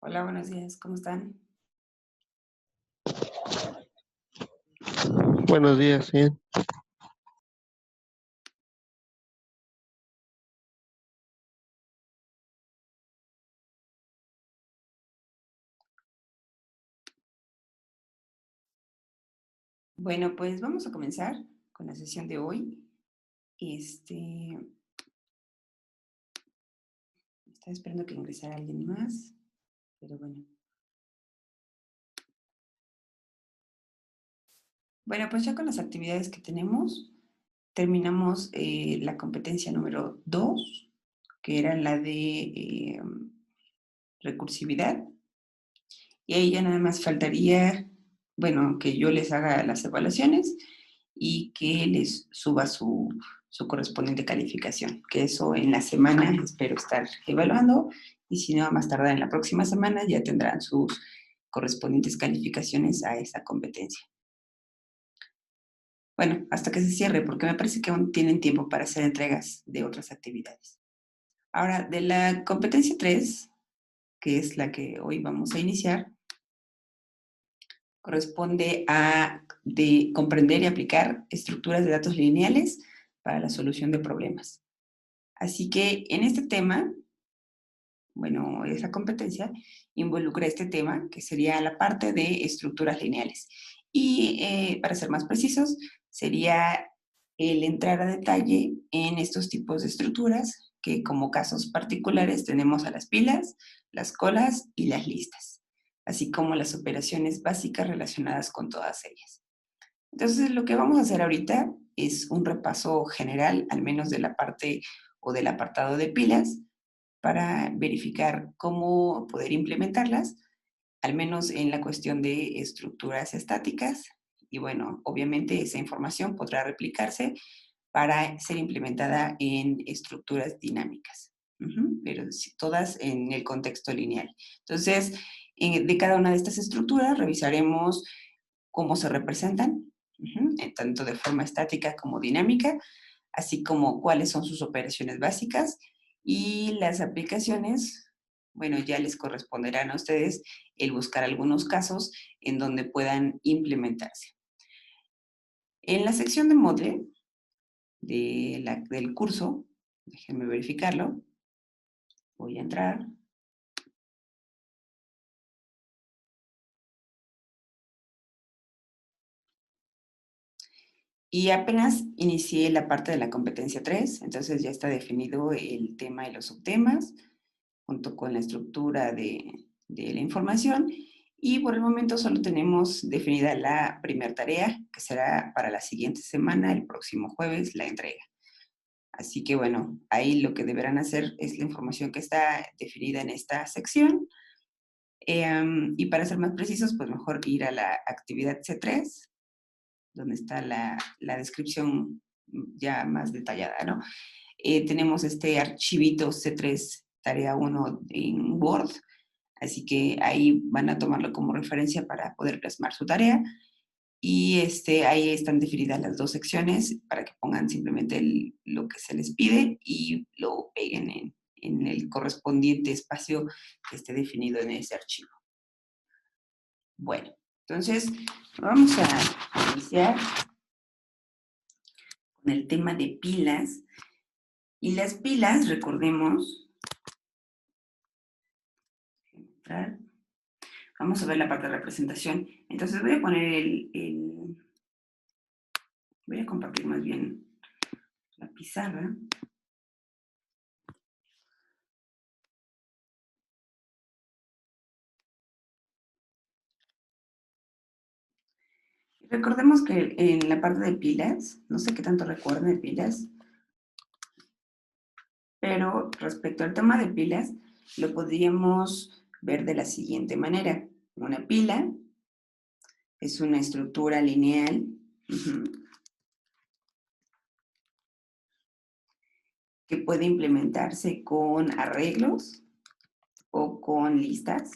Hola, buenos días, ¿cómo están? Buenos días, bien. Bueno, pues vamos a comenzar con la sesión de hoy. Estaba esperando que ingresara alguien más, pero bueno. Bueno, pues ya con las actividades que tenemos, terminamos la competencia número 2, que era la de recursividad. Y ahí ya nada más faltaría, bueno, que yo les haga las evaluaciones y que les suba su correspondiente calificación, que eso en la semana espero estar evaluando y si no, a más tardar en la próxima semana ya tendrán sus correspondientes calificaciones a esa competencia. Bueno, hasta que se cierre, porque me parece que aún tienen tiempo para hacer entregas de otras actividades. Ahora, de la competencia 3, que es la que hoy vamos a iniciar, corresponde a de comprender y aplicar estructuras de datos lineales para la solución de problemas. Así que en este tema, bueno, esa competencia involucra este tema, que sería la parte de estructuras lineales. Y para ser más precisos, sería el entrar a detalle en estos tipos de estructuras, que como casos particulares tenemos a las pilas, las colas y las listas, así como las operaciones básicas relacionadas con todas ellas. Entonces, lo que vamos a hacer ahorita es un repaso general, al menos de la parte o del apartado de pilas, para verificar cómo poder implementarlas, al menos en la cuestión de estructuras estáticas. Y bueno, obviamente esa información podrá replicarse para ser implementada en estructuras dinámicas, pero todas en el contexto lineal. Entonces, de cada una de estas estructuras revisaremos cómo se representan, tanto de forma estática como dinámica, así como cuáles son sus operaciones básicas y las aplicaciones, bueno, ya les corresponderán a ustedes el buscar algunos casos en donde puedan implementarse. En la sección de Moodle del curso, déjenme verificarlo, voy a entrar. Y apenas inicié la parte de la competencia 3, entonces ya está definido el tema y los subtemas, junto con la estructura de la información. Y por el momento solo tenemos definida la primera tarea, que será para la siguiente semana, el próximo jueves, la entrega. Así que bueno, ahí lo que deberán hacer es la información que está definida en esta sección. Y para ser más precisos, pues mejor ir a la actividad C3, donde está la descripción ya más detallada, ¿no? Tenemos este archivito C3 tarea 1 en Word, así que ahí van a tomarlo como referencia para poder plasmar su tarea. Y ahí están definidas las dos secciones para que pongan simplemente lo que se les pide y lo peguen en el correspondiente espacio que esté definido en ese archivo. Bueno, entonces vamos a iniciar con el tema de pilas. Y las pilas, recordemos, vamos a ver la parte de representación. Entonces voy a poner voy a compartir más bien la pizarra. Recordemos que en la parte de pilas, no sé qué tanto recuerden de pilas, pero respecto al tema de pilas, lo podríamos ver de la siguiente manera. Una pila es una estructura lineal que puede implementarse con arreglos o con listas,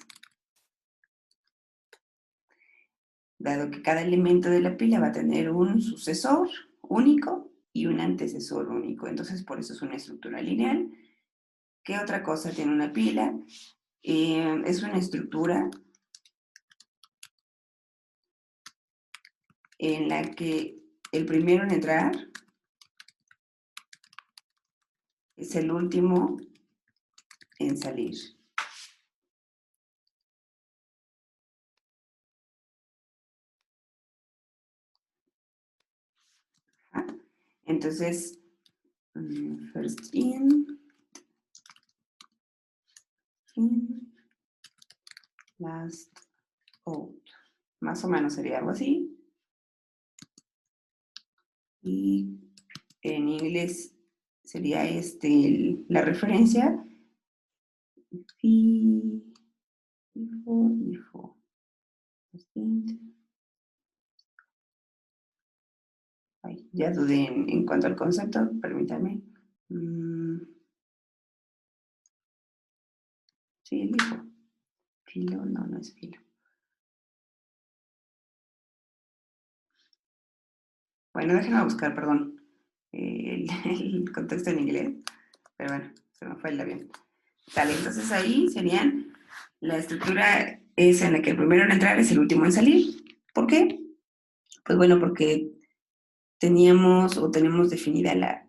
dado que cada elemento de la pila va a tener un sucesor único y un antecesor único. Entonces, por eso es una estructura lineal. ¿Qué otra cosa tiene una pila? Es una estructura en la que el primero en entrar es el último en salir. ¿Ah? Entonces, first in, last out. Más o menos sería algo así. Y en inglés sería la referencia. Before. Ay, ya dudé en cuanto al concepto, permítame. Sí, dijo. Filo, no, no es filo. Bueno, déjenme buscar, perdón, el contexto en inglés, pero bueno, se me fue el avión. Vale, entonces ahí serían, la estructura es en la que el primero en entrar es el último en salir. ¿Por qué? Pues bueno, porque teníamos o tenemos definida la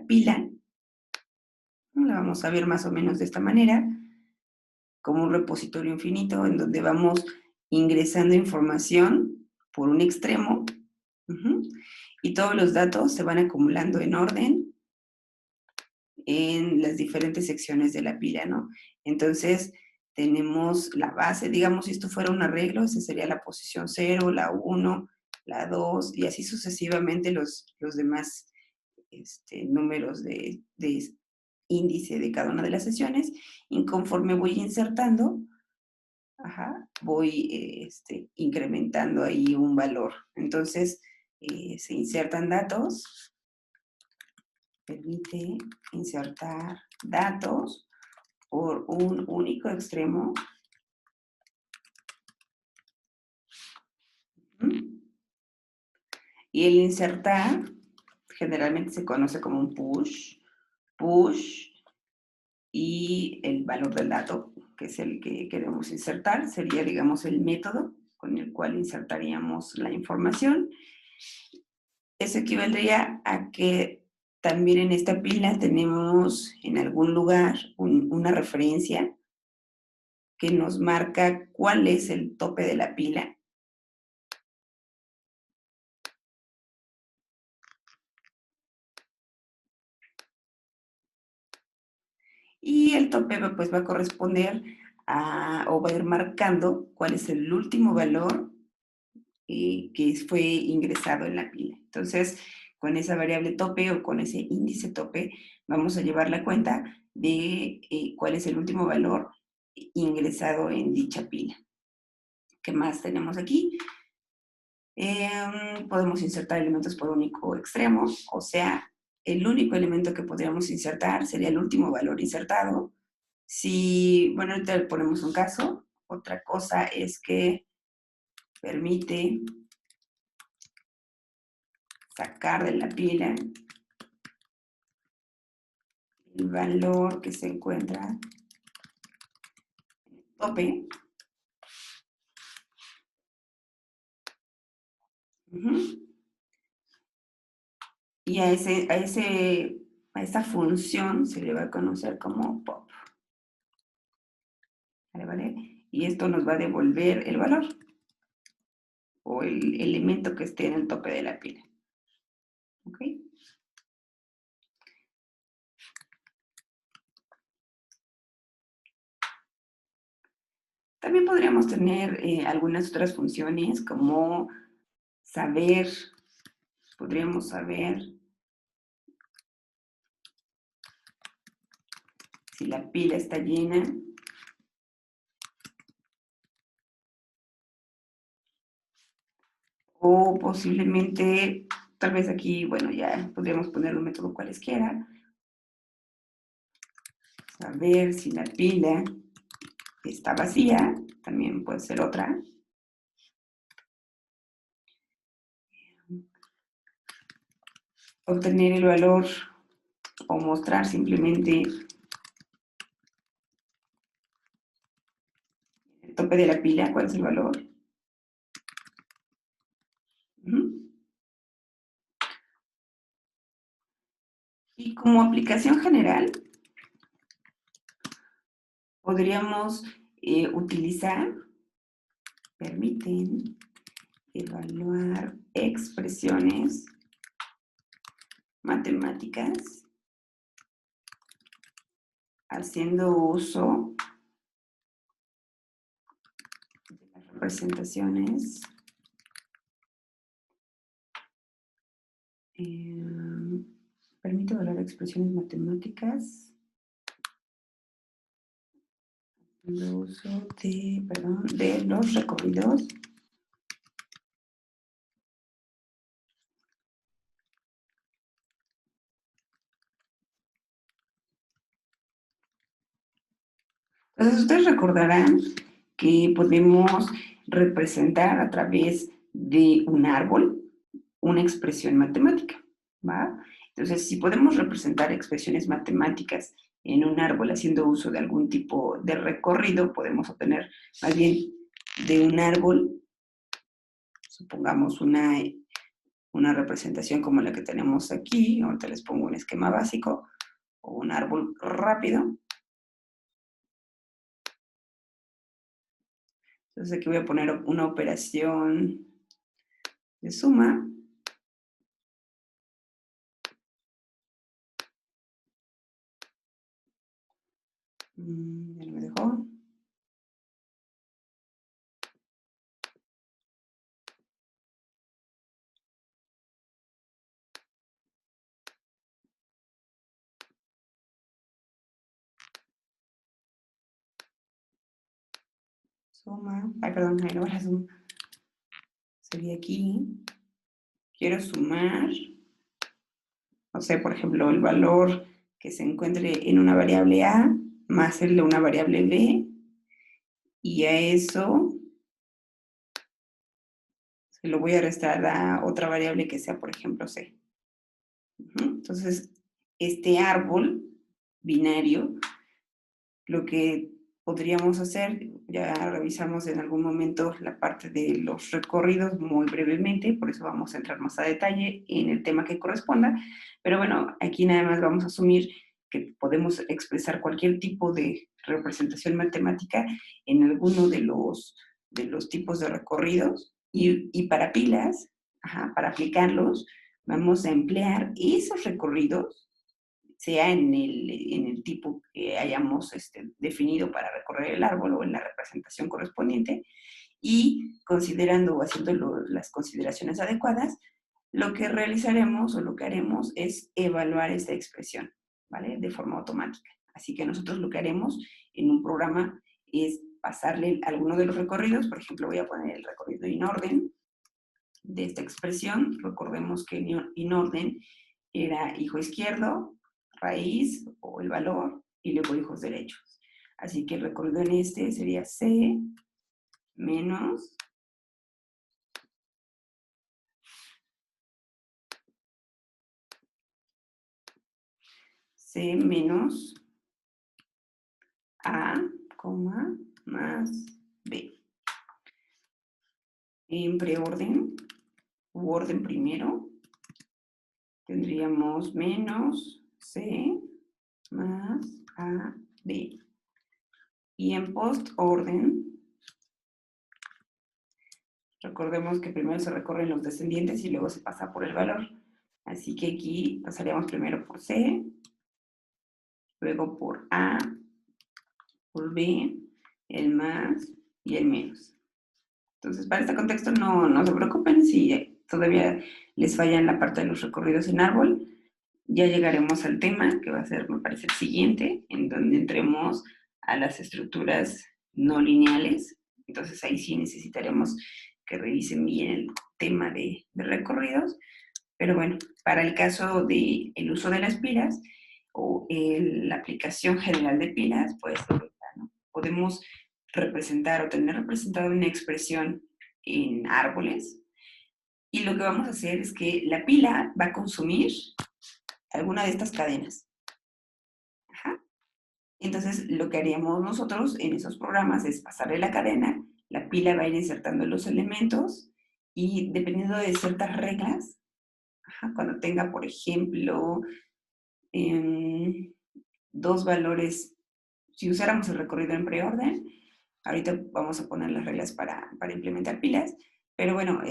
pila, ¿no? La vamos a ver más o menos de esta manera, como un repositorio infinito en donde vamos ingresando información por un extremo, y todos los datos se van acumulando en orden en las diferentes secciones de la pila, ¿no? Entonces, tenemos la base, digamos, si esto fuera un arreglo, esa sería la posición 0, la 1, la 2, y así sucesivamente los demás números de índice de cada una de las sesiones, y conforme voy insertando, voy incrementando ahí un valor. Entonces, se insertan datos, permite insertar datos por un único extremo. Y el insertar generalmente se conoce como un push, y el valor del dato, que es el que queremos insertar, sería, digamos, el método con el cual insertaríamos la información. Eso equivaldría a que también en esta pila tenemos en algún lugar una referencia que nos marca cuál es el tope de la pila. Y el tope pues va a corresponder o va a ir marcando cuál es el último valor que fue ingresado en la pila. Entonces, con esa variable tope o con ese índice tope, vamos a llevar la cuenta de cuál es el último valor ingresado en dicha pila. ¿Qué más tenemos aquí? Podemos insertar elementos por único extremo, o sea, el único elemento que podríamos insertar sería el último valor insertado. Si, bueno, ahorita ponemos un caso. Otra cosa es que permite sacar de la pila el valor que se encuentra en el tope. Y a esa función se le va a conocer como pop. ¿Vale? Y esto nos va a devolver el valor o el elemento que esté en el tope de la pila. ¿Ok? También podríamos tener algunas otras funciones como saber, podríamos saber si la pila está llena. O posiblemente, tal vez aquí, bueno, ya podríamos poner un método cualesquiera. Saber si la pila está vacía, también puede ser otra. Obtener el valor o mostrar simplemente tope de la pila, ¿cuál es el valor? Y como aplicación general, podríamos utilizar, permiten evaluar expresiones matemáticas haciendo uso de las representaciones permite evaluar expresiones matemáticas haciendo uso de, perdón, de los recorridos Entonces, ustedes recordarán que podemos representar a través de un árbol una expresión matemática, ¿va? Entonces, si podemos representar expresiones matemáticas en un árbol haciendo uso de algún tipo de recorrido, podemos obtener más bien de un árbol, supongamos una representación como la que tenemos aquí, ahorita les pongo un esquema básico, o un árbol rápido. Entonces aquí voy a poner una operación de suma. Ya no me dejó. Suma. Ay, perdón, ahí no va la suma. Sería aquí. Quiero sumar, no sé, por ejemplo, el valor que se encuentre en una variable A más el de una variable B. Y a eso se lo voy a restar a otra variable que sea, por ejemplo, C. Entonces, este árbol binario, lo que podríamos hacer, ya revisamos en algún momento la parte de los recorridos muy brevemente, por eso vamos a entrar más a detalle en el tema que corresponda, pero bueno, aquí nada más vamos a asumir que podemos expresar cualquier tipo de representación matemática en alguno de los tipos de recorridos y para pilas, para aplicarlos, vamos a emplear esos recorridos sea en el tipo que hayamos definido para recorrer el árbol o en la representación correspondiente, y considerando o haciendo las consideraciones adecuadas, lo que realizaremos o lo que haremos es evaluar esta expresión, ¿vale? De forma automática. Así que nosotros lo que haremos en un programa es pasarle alguno de los recorridos, por ejemplo, voy a poner el recorrido inorden de esta expresión. Recordemos que inorden era hijo izquierdo, raíz o el valor, y luego hijos derechos. Así que el recorrido en este sería C menos C menos A, más B. En preorden, u orden primero, tendríamos menos C más A, B. Y en postorden, recordemos que primero se recorren los descendientes y luego se pasa por el valor. Así que aquí pasaríamos primero por C, luego por A, por B, el más y el menos. Entonces, para este contexto no se preocupen si todavía les falla en la parte de los recorridos en árbol. Ya llegaremos al tema, que va a ser, me parece, el siguiente, en donde entremos a las estructuras no lineales. Entonces, ahí sí necesitaremos que revisen bien el tema de recorridos. Pero bueno, para el caso del uso de las pilas o la aplicación general de pilas, pues ¿no? Podemos representar o tener representada una expresión en árboles, y lo que vamos a hacer es que la pila va a consumir alguna de estas cadenas. Ajá. Entonces, lo que haríamos nosotros en esos programas es pasarle la cadena, la pila va a ir insertando los elementos y dependiendo de ciertas reglas, cuando tenga, por ejemplo, em, dos valores, si usáramos el recorrido en preorden, ahorita vamos a poner las reglas para implementar pilas, pero bueno,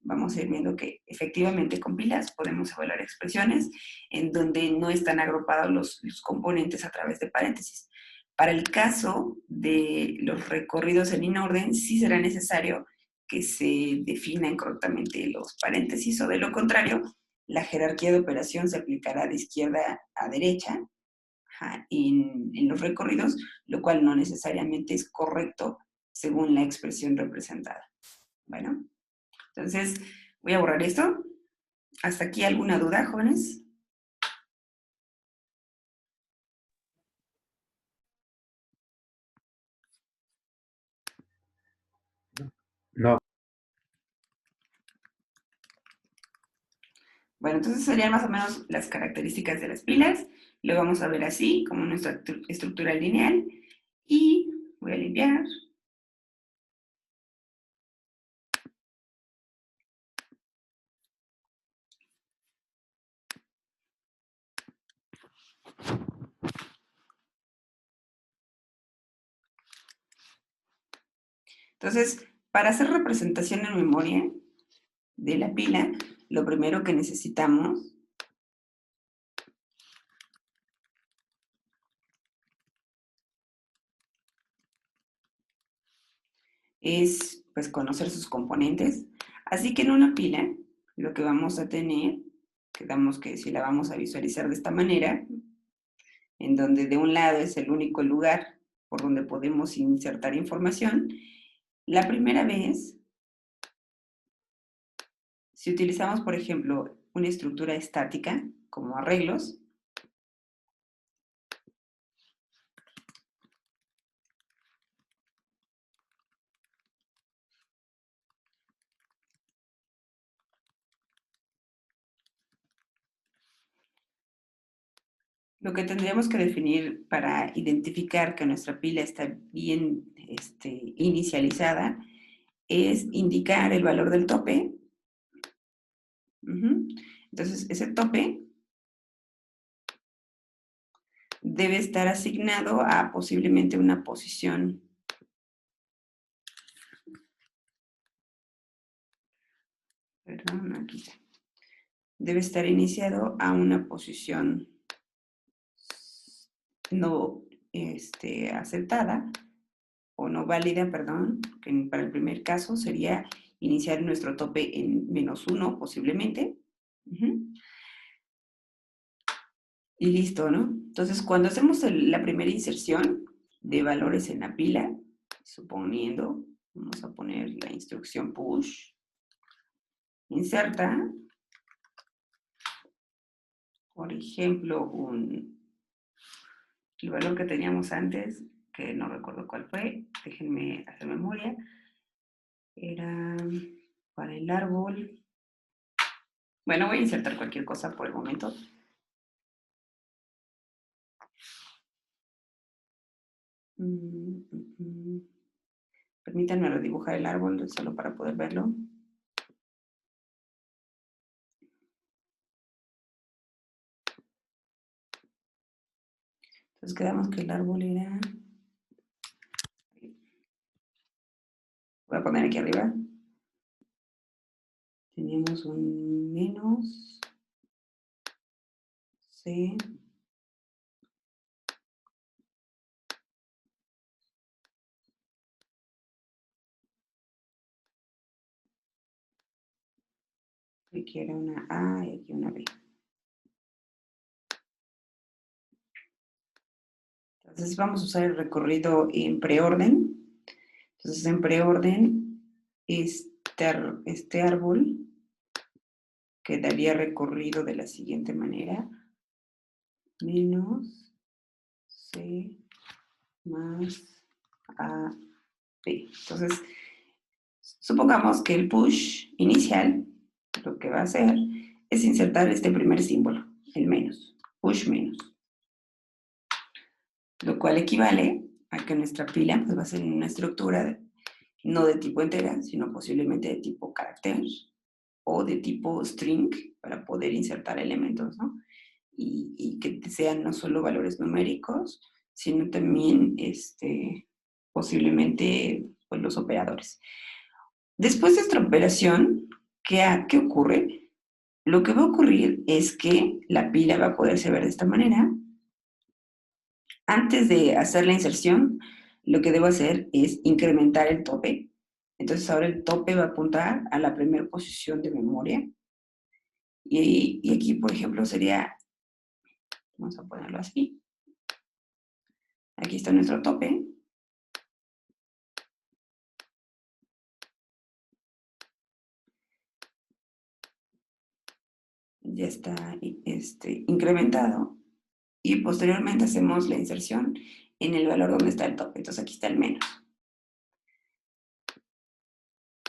vamos a ir viendo que efectivamente con pilas podemos evaluar expresiones en donde no están agrupados los componentes a través de paréntesis. Para el caso de los recorridos en inorden, sí será necesario que se definan correctamente los paréntesis o de lo contrario, la jerarquía de operación se aplicará de izquierda a derecha en los recorridos, lo cual no necesariamente es correcto según la expresión representada. Bueno, entonces voy a borrar esto. ¿Hasta aquí alguna duda, jóvenes? No. Bueno, entonces serían más o menos las características de las pilas. Lo vamos a ver así, como nuestra estructura lineal. Y voy a limpiar. Entonces, para hacer representación en memoria de la pila, lo primero que necesitamos es pues conocer sus componentes. Así que en una pila lo que vamos a tener, quedamos que si la vamos a visualizar de esta manera, en donde de un lado es el único lugar por donde podemos insertar información, la primera vez, si utilizamos por ejemplo una estructura estática como arreglos, lo que tendríamos que definir para identificar que nuestra pila está bien inicializada es indicar el valor del tope. Entonces, ese tope debe estar asignado a posiblemente una posición. Perdón, aquí está. Debe estar iniciado a una posición no aceptada o no válida, perdón, que para el primer caso sería iniciar nuestro tope en -1 posiblemente. Y listo, ¿no? Entonces, cuando hacemos la primera inserción de valores en la pila, suponiendo, vamos a poner la instrucción push, inserta, por ejemplo, el valor que teníamos antes, que no recuerdo cuál fue, déjenme hacer memoria, era para el árbol. Bueno, voy a insertar cualquier cosa por el momento. Permítanme redibujar el árbol solo para poder verlo. Entonces quedamos que el árbol era... Voy a poner aquí arriba. Tenemos un menos C aquí era una A y aquí una B. Entonces vamos a usar el recorrido en preorden. Entonces en preorden, este árbol quedaría recorrido de la siguiente manera. Menos C más A, B. Entonces, supongamos que el push inicial lo que va a hacer es insertar este primer símbolo, el menos, push menos. lo cual equivale a que nuestra pila pues, va a ser una estructura no de tipo entera, sino posiblemente de tipo carácter o de tipo string para poder insertar elementos, ¿no? Y que sean no solo valores numéricos, sino también posiblemente pues, los operadores. Después de esta operación, ¿qué ocurre? Lo que va a ocurrir es que la pila va a poderse ver de esta manera. Antes de hacer la inserción, lo que debo hacer es incrementar el tope. Entonces ahora el tope va a apuntar a la primera posición de memoria. Y aquí, por ejemplo, sería, vamos a ponerlo así. Aquí está nuestro tope. Ya está incrementado. Y posteriormente hacemos la inserción en el valor donde está el tope. Entonces aquí está el menos.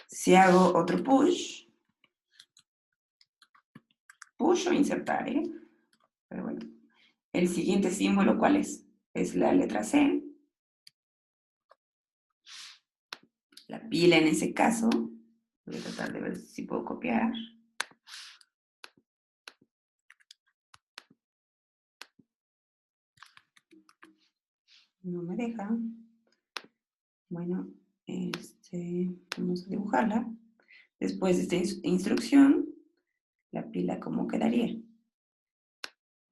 Si hago otro push o insertar, ¿eh? Pero bueno, el siguiente símbolo, ¿cuál es? Es la letra C. La pila en ese caso. Voy a tratar de ver si puedo copiar. No me deja. Bueno, vamos a dibujarla. Después de esta instrucción, la pila, ¿cómo quedaría?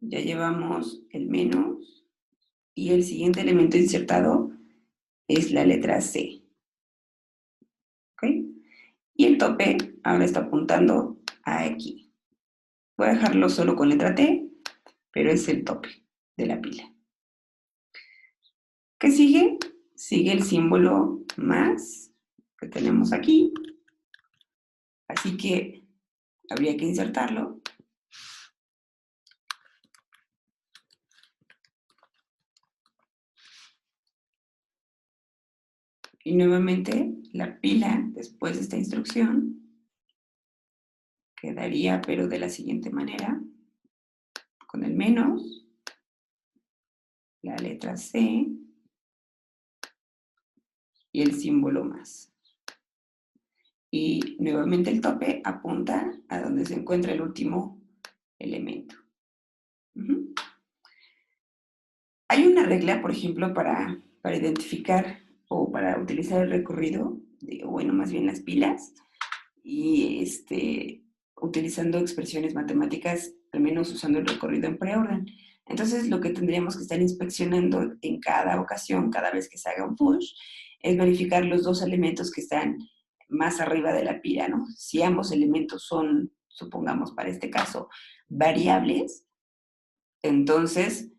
Ya llevamos el menos y el siguiente elemento insertado es la letra C. ¿Ok? Y el tope ahora está apuntando a aquí. Voy a dejarlo solo con letra T, pero es el tope de la pila. ¿Qué sigue? Sigue el símbolo más que tenemos aquí. Así que habría que insertarlo. Y nuevamente la pila, después de esta instrucción, quedaría, pero de la siguiente manera, con el menos, la letra C y el símbolo más. Y nuevamente el tope apunta a donde se encuentra el último elemento. Hay una regla, por ejemplo, para identificar o para utilizar el recorrido, bueno, más bien las pilas, y utilizando expresiones matemáticas, al menos usando el recorrido en preorden. Entonces, lo que tendríamos que estar inspeccionando en cada ocasión, cada vez que se haga un push, es verificar los dos elementos que están más arriba de la pila, ¿no? Si ambos elementos son, supongamos para este caso, variables, entonces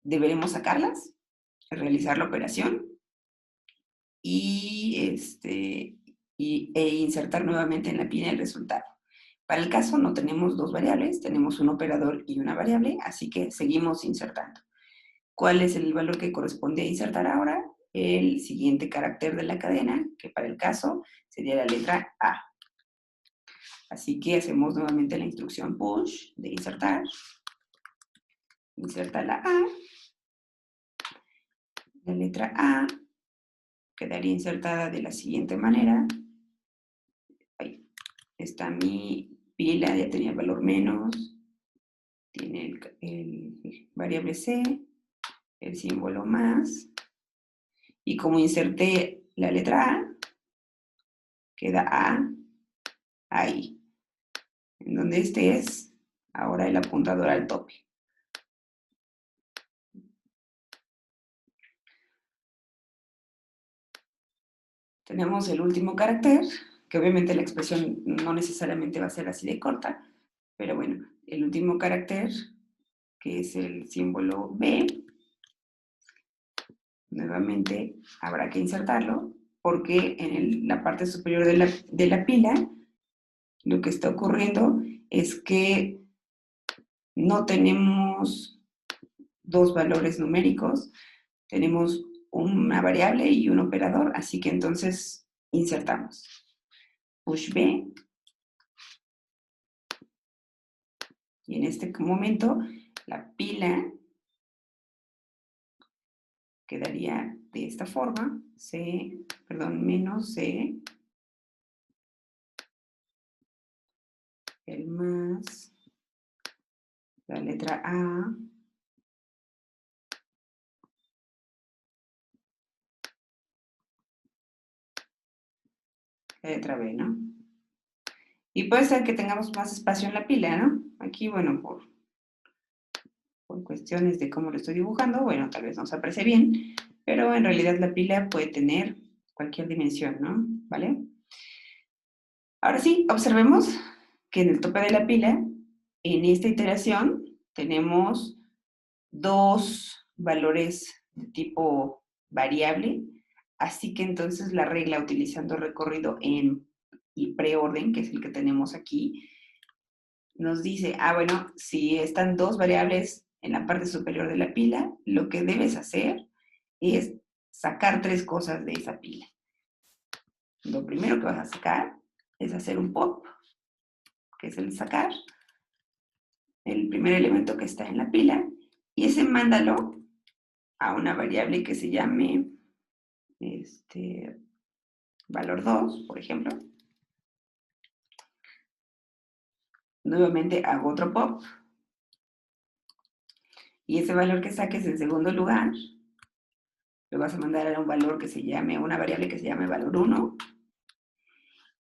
deberemos sacarlas, realizar la operación y, e insertar nuevamente en la pila el resultado. Para el caso no tenemos dos variables, tenemos un operador y una variable, así que seguimos insertando. ¿Cuál es el valor que corresponde a insertar ahora? El siguiente carácter de la cadena, que para el caso sería la letra A. Así que hacemos nuevamente la instrucción push de insertar. Inserta la A. La letra A quedaría insertada de la siguiente manera. Ahí está mi pila, ya tenía el valor menos. Tiene el variable C, el símbolo más. Y como inserté la letra A, queda A ahí. En donde este es ahora el apuntador al tope. Tenemos el último carácter, que obviamente la expresión no necesariamente va a ser así de corta, pero bueno, el último carácter, que es el símbolo B, nuevamente habrá que insertarlo, porque en la parte superior de la pila, lo que está ocurriendo es que no tenemos dos valores numéricos, tenemos una variable y un operador, así que entonces insertamos. Push B. Y en este momento la pila quedaría de esta forma, menos C, el más la letra A, la letra B, ¿no? Y puede ser que tengamos más espacio en la pila, ¿no? Aquí, bueno, por cuestiones de cómo lo estoy dibujando, bueno, tal vez no se aprecie bien, pero en realidad la pila puede tener cualquier dimensión, ¿no? ¿Vale? Ahora sí, observemos que en el tope de la pila, en esta iteración, tenemos dos valores de tipo variable, así que entonces la regla utilizando recorrido y preorden, que es el que tenemos aquí, nos dice, bueno, si están dos variables en la parte superior de la pila, lo que debes hacer es sacar tres cosas de esa pila. Lo primero que vas a sacar es hacer un pop, que es el sacar el primer elemento que está en la pila, y ese mándalo a una variable que se llame valor 2, por ejemplo. Nuevamente hago otro pop, y ese valor que saques en segundo lugar, lo vas a mandar a un valor que se llame, una variable que se llame valor 1,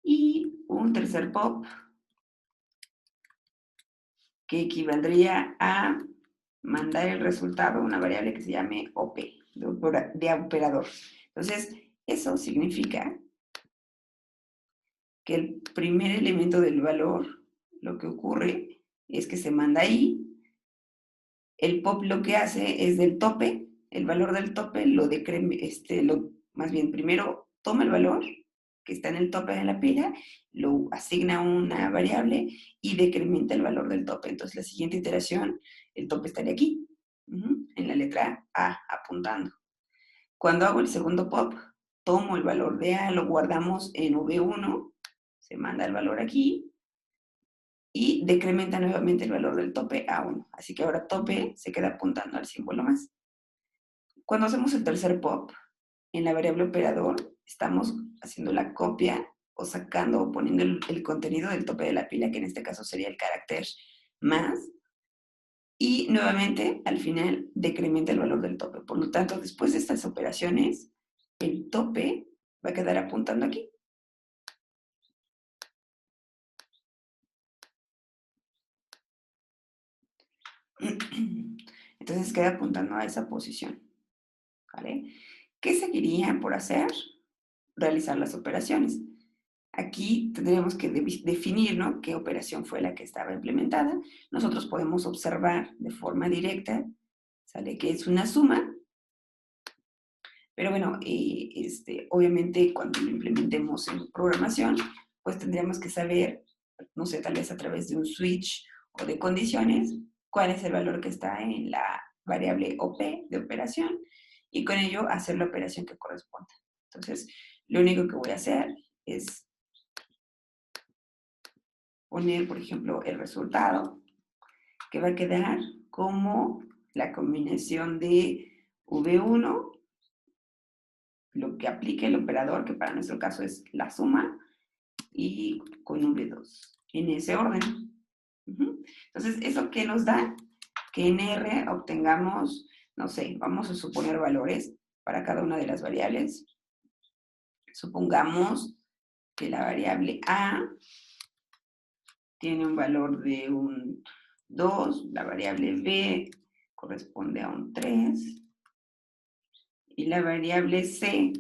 y un tercer pop, que equivaldría a mandar el resultado a una variable que se llame OP, de operador. Entonces, eso significa que el primer elemento del valor, lo que ocurre es que se manda ahí, el pop lo que hace es del tope, el valor del tope más bien primero toma el valor que está en el tope de la pila, lo asigna a una variable y decrementa el valor del tope. Entonces la siguiente iteración, el tope estaría aquí, en la letra A, apuntando. Cuando hago el segundo pop, tomo el valor de A, lo guardamos en V1, se manda el valor aquí, y decrementa nuevamente el valor del tope a 1. Así que ahora tope se queda apuntando al símbolo más. Cuando hacemos el tercer pop, en la variable operador, estamos haciendo la copia o sacando o poniendo el contenido del tope de la pila, que en este caso sería el carácter más, y nuevamente al final decrementa el valor del tope. Por lo tanto, después de estas operaciones, el tope va a quedar apuntando aquí. Entonces queda apuntando a esa posición. ¿Vale? ¿Qué seguiría por hacer? Realizar las operaciones. Aquí tendríamos que definir, ¿no?, qué operación fue la que estaba implementada. Nosotros podemos observar de forma directa, ¿sale?, que es una suma, pero bueno, obviamente cuando lo implementemos en programación, pues tendríamos que saber, no sé, tal vez a través de un switch o de condiciones, cuál es el valor que está en la variable OP de operación, y con ello hacer la operación que corresponda. Entonces, lo único que voy a hacer es poner, por ejemplo, el resultado, que va a quedar como la combinación de V1, lo que aplique el operador, que para nuestro caso es la suma, y con V2, en ese orden. Entonces, ¿eso qué nos da? Que en R obtengamos, no sé, vamos a suponer valores para cada una de las variables. Supongamos que la variable A tiene un valor de un 2, la variable B corresponde a un 3, y la variable C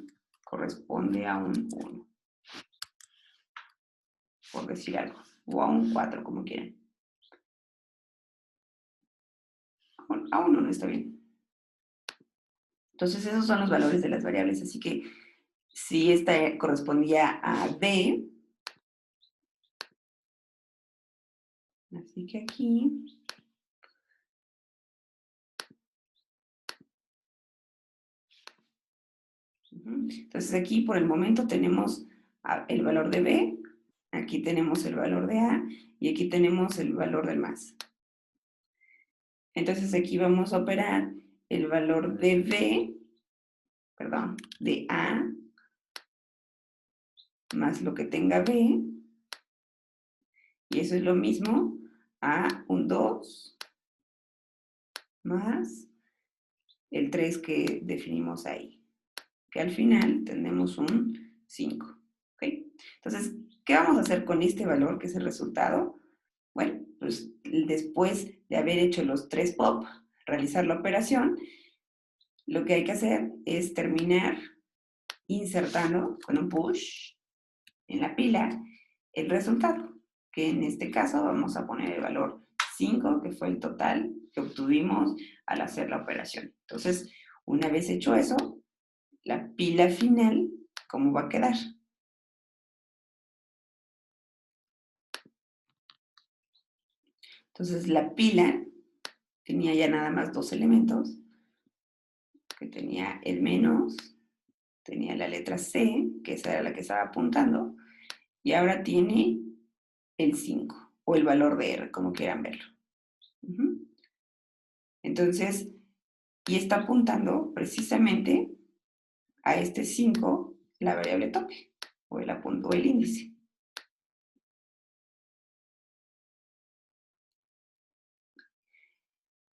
corresponde a un 1, por decir algo, o a un 4, como quieran. A 1 no está bien. Entonces, esos son los valores de las variables, así que si esta correspondía a D, así que aquí, entonces aquí por el momento tenemos el valor de B, aquí tenemos el valor de A, y aquí tenemos el valor del más. Entonces aquí vamos a operar el valor de B perdón, de A más lo que tenga B, y eso es lo mismo a un 2 más el 3 que definimos ahí, que al final tenemos un 5. ¿Okay? Entonces, ¿qué vamos a hacer con este valor que es el resultado? Bueno, pues después de haber hecho los 3 pop, realizar la operación, lo que hay que hacer es terminar insertando con un push en la pila el resultado, que en este caso vamos a poner el valor 5, que fue el total que obtuvimos al hacer la operación. Entonces, una vez hecho eso, la pila final, ¿cómo va a quedar? Entonces, la pila tenía ya nada más 2 elementos, que tenía el menos, tenía la letra C, que esa era la que estaba apuntando, y ahora tiene el 5, o el valor de R, como quieran verlo. Entonces, y está apuntando precisamente a este 5, la variable tope, o el índice.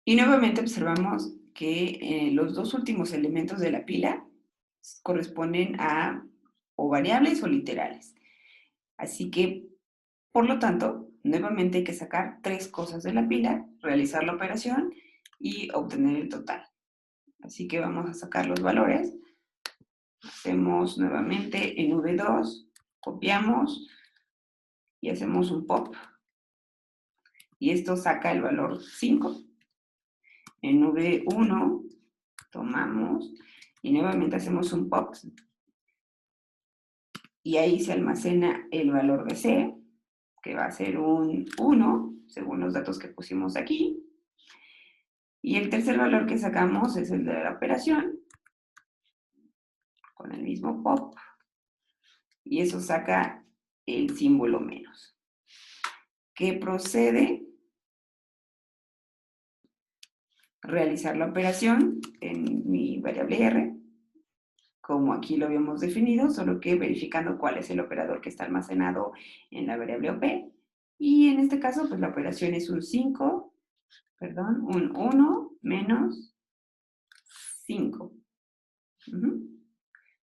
Y nuevamente observamos que los dos últimos elementos de la pila corresponden a o variables o literales. Así que, por lo tanto, nuevamente hay que sacar 3 cosas de la pila, realizar la operación y obtener el total. Así que vamos a sacar los valores. Hacemos nuevamente en V2, copiamos y hacemos un pop. Y esto saca el valor 5. En V1 tomamos y nuevamente hacemos un pop. Y ahí se almacena el valor de C, que va a ser un 1, según los datos que pusimos aquí. Y el tercer valor que sacamos es el de la operación, con el mismo pop. Y eso saca el símbolo menos, que procede a realizar la operación en mi variable R, como aquí lo habíamos definido, solo que verificando cuál es el operador que está almacenado en la variable OP. Y en este caso, pues la operación es un 5, perdón, un 1 menos 5.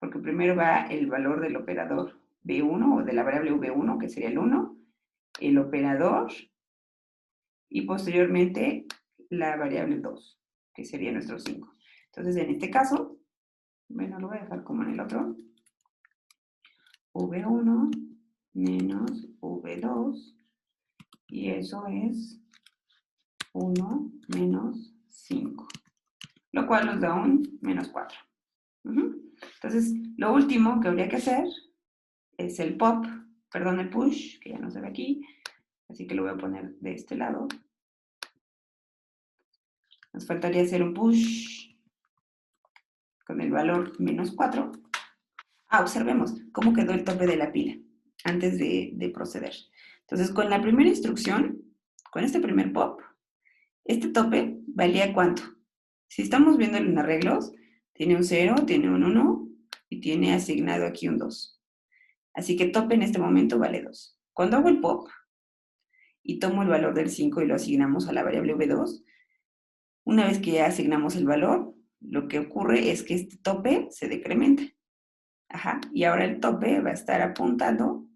Porque primero va el valor del operador B1 o de la variable V1, que sería el 1, el operador y posteriormente la variable 2, que sería nuestro 5. Entonces, en este caso, bueno, lo voy a dejar como en el otro. V1 menos V2, y eso es 1 menos 5, lo cual nos da un menos 4. Entonces, lo último que habría que hacer es el pop, perdón, el push, que ya no se ve aquí, así que lo voy a poner de este lado. Nos faltaría hacer un push con el valor menos 4. Observemos cómo quedó el tope de la pila antes de proceder. Entonces, con la primera instrucción, con este primer pop, este tope valía ¿cuánto? Si estamos viendo en arreglos, tiene un 0, tiene un 1 y tiene asignado aquí un 2. Así que tope en este momento vale 2. Cuando hago el pop y tomo el valor del 5 y lo asignamos a la variable V2, una vez que ya asignamos el valor, lo que ocurre es que este tope se decrementa. Y ahora el tope va a estar apuntando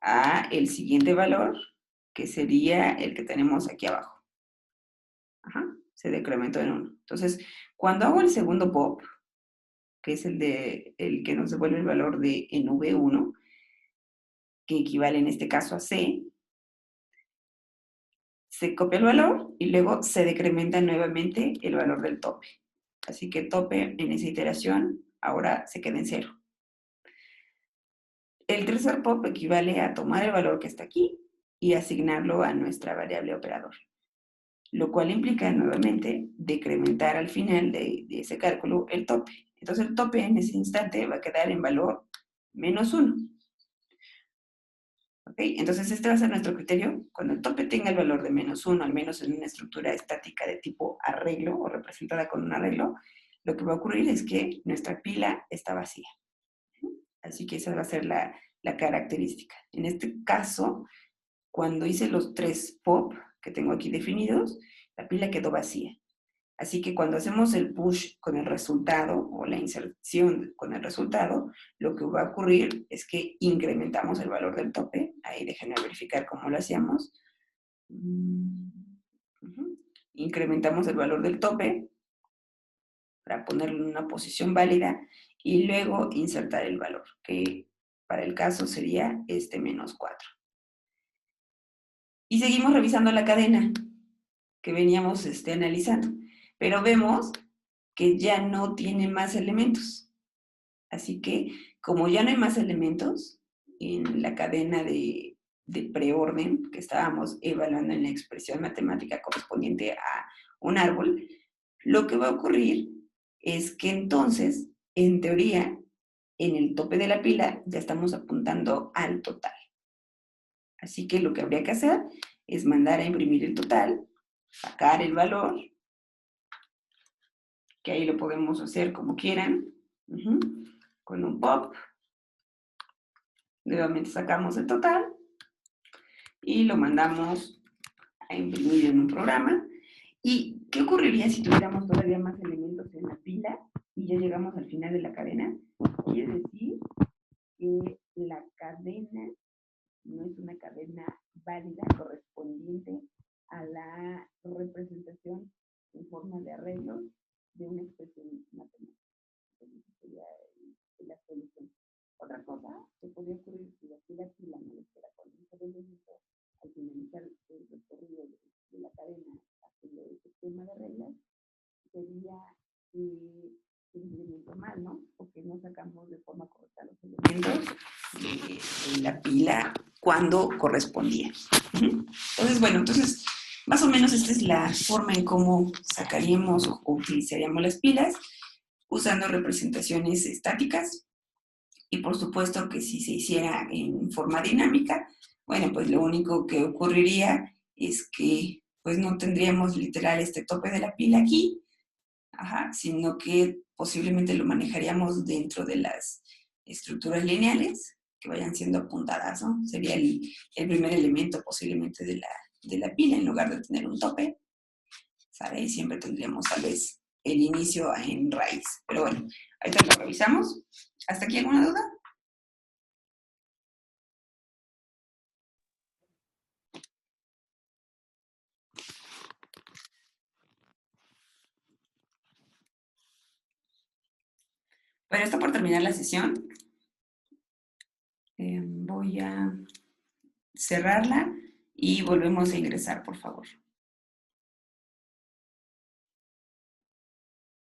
a el siguiente valor, que sería el que tenemos aquí abajo. Se decrementó en 1. Entonces, cuando hago el segundo pop, que es el que nos devuelve el valor de en V1, que equivale en este caso a C, se copia el valor y luego se decrementa nuevamente el valor del tope. Así que tope en esa iteración ahora se queda en 0. El tercer pop equivale a tomar el valor que está aquí y asignarlo a nuestra variable operador, lo cual implica nuevamente decrementar al final de ese cálculo el tope. Entonces el tope en ese instante va a quedar en valor menos 1. ¿Okay? Entonces este va a ser nuestro criterio. Cuando el tope tenga el valor de menos 1, al menos en una estructura estática de tipo arreglo o representada con un arreglo, lo que va a ocurrir es que nuestra pila está vacía. Así que esa va a ser la característica. En este caso, cuando hice los 3 pop que tengo aquí definidos, la pila quedó vacía. Así que cuando hacemos el push con el resultado o la inserción con el resultado, lo que va a ocurrir es que incrementamos el valor del tope. Ahí déjenme verificar cómo lo hacíamos. Incrementamos el valor del tope para ponerlo en una posición válida y luego insertar el valor, que para el caso sería este menos 4. Y seguimos revisando la cadena que veníamos analizando, pero vemos que ya no tiene más elementos. Así que, como ya no hay más elementos en la cadena de preorden que estábamos evaluando en la expresión matemática correspondiente a un árbol, lo que va a ocurrir es que entonces, en teoría, en el tope de la pila ya estamos apuntando al total. Así que lo que habría que hacer es mandar a imprimir el total, sacar el valor, que ahí lo podemos hacer como quieran, con un pop. Nuevamente sacamos el total y lo mandamos a imprimir en un programa. ¿Y qué ocurriría si tuviéramos todavía más elementos en la pila y ya llegamos al final de la cadena? Quiere decir que la cadena no es una cadena válida correspondiente a la representación en forma de arreglos de una expresión matemática. Entonces, sería la solución. Otra cosa que podría ocurrir si la pila no le queda con un elemento al finalizar el recorrido de la cadena haciendo el sistema de reglas sería el elemento mal, ¿no? Porque no sacamos de forma correcta los elementos de la pila cuando correspondía. Entonces, bueno, más o menos esta es la forma en cómo sacaríamos o utilizaríamos las pilas usando representaciones estáticas. Y por supuesto que si se hiciera en forma dinámica, bueno, pues lo único que ocurriría es que pues no tendríamos literal este tope de la pila aquí, sino que posiblemente lo manejaríamos dentro de las estructuras lineales que vayan siendo apuntadas, ¿no? Sería el primer elemento posiblemente de la pila en lugar de tener un tope, ¿sabe? Y siempre tendríamos tal vez el inicio en raíz. Pero bueno, ahorita lo revisamos. ¿Hasta aquí alguna duda? Bueno, está por terminar la sesión. Voy a cerrarla y volvemos a ingresar, por favor.